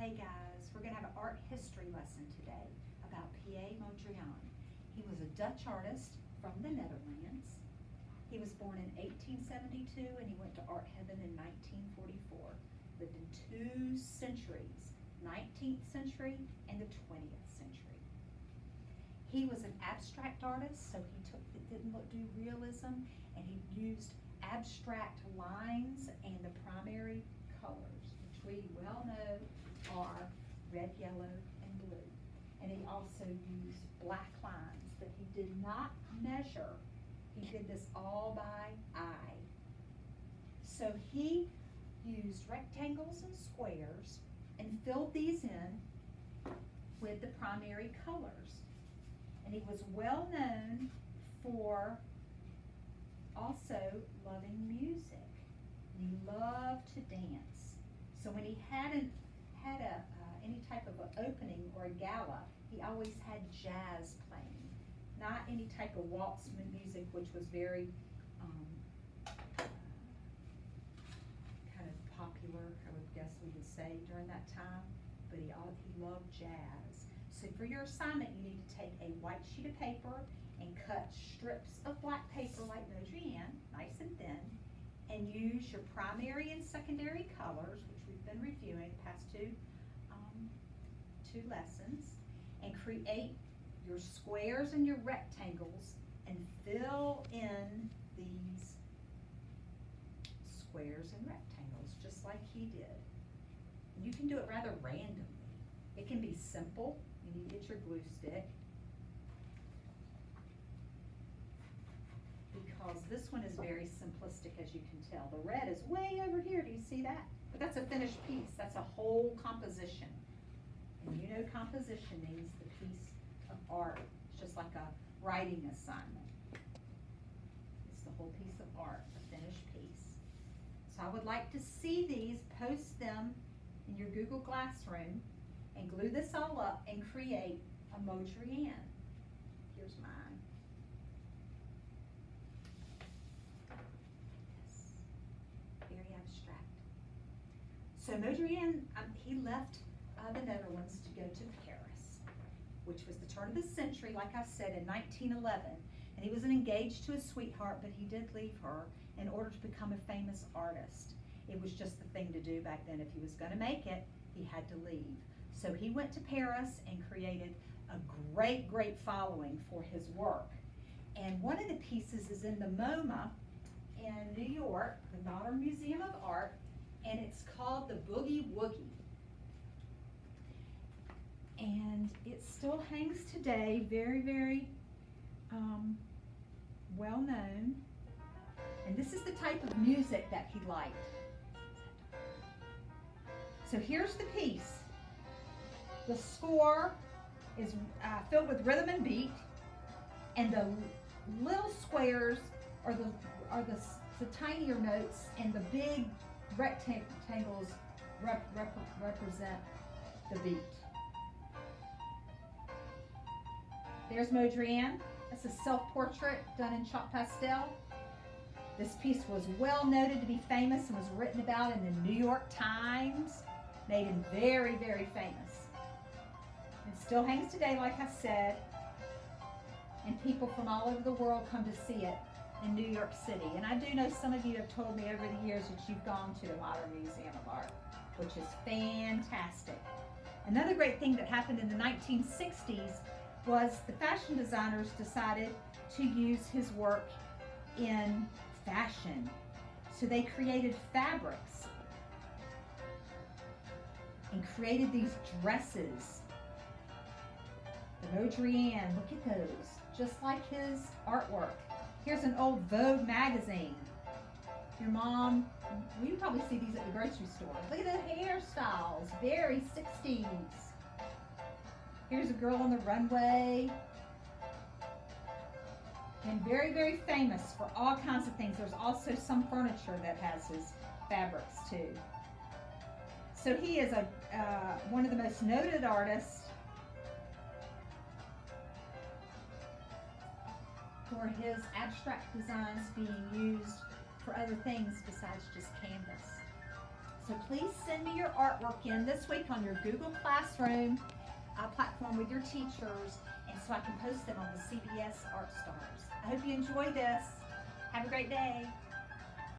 Hey guys, we're going to have an art history lesson today about Piet Mondrian. He was a Dutch artist from the Netherlands. He was born in 1872 and he went to art heaven in 1944. Lived in 2 centuries, 19th century and the 20th century. He was an abstract artist, so he didn't do realism, and he used abstract lines and the primary colors, which we well know are red, yellow, and blue. And he also used black lines that he did not measure. He did this all by eye. So he used rectangles and squares and filled these in with the primary colors. And he was well known for also loving music. And he loved to dance. So when he had any type of an opening or a gala, he always had jazz playing, not any type of waltz music, which was very kind of popular, I would guess we would say, during that time. But he loved jazz. So for your assignment, you need to take a white sheet of paper and cut strips of black paper like Mondrian, nice and thin, and use your primary and secondary colors, which we've been reviewing past two lessons, and create your squares and your rectangles and fill in these squares and rectangles just like he did. And you can do it rather randomly. It can be simple. You need to get your glue stick, because this one is very simplistic, as you can tell. The red is way over here. Do you see that? But that's a finished piece. That's a whole composition. And you know composition means the piece of art. It's just like a writing assignment. It's the whole piece of art, a finished piece. So I would like to see these, post them in your Google Classroom, and glue this all up and create a Mondrian. Here's mine. Yes. Very abstract. So Mondrian, he left the Netherlands to go to Paris, which was the turn of the century, like I said, in 1911. And he was engaged to his sweetheart, but he did leave her in order to become a famous artist. It was just the thing to do back then. If he was going to make it, he had to leave. So he went to Paris and created a great, great following for his work. And one of the pieces is in the MoMA in New York, the Modern Museum of Art, and it's called the Boogie Woogie. And it still hangs today, very, very well known. And this is the type of music that he liked. So here's the piece. The score is filled with rhythm and beat, and the little squares are the tinier notes, and the big rectangles represent the beat. There's Mondrian. That's a self-portrait done in chalk pastel. This piece was well noted to be famous and was written about in the New York Times. Made him very, very famous. It still hangs today, like I said, and people from all over the world come to see it in New York City. And I do know some of you have told me over the years that you've gone to the Modern Museum of Art, which is fantastic. Another great thing that happened in the 1960s was the fashion designers decided to use his work in fashion. So they created fabrics and created these dresses. The Mondrian, look at those, just like his artwork. Here's an old Vogue magazine. Your mom, well, you probably see these at the grocery store. Look at the hairstyles, very 60s. Here's a girl on the runway. And very, very famous for all kinds of things. There's also some furniture that has his fabrics too. So he is one of the most noted artists for his abstract designs being used for other things besides just canvas. So please send me your artwork in this week on your Google Classroom platform with your teachers, and so I can post them on the CBS Art Stars. I hope you enjoy this. Have a great day.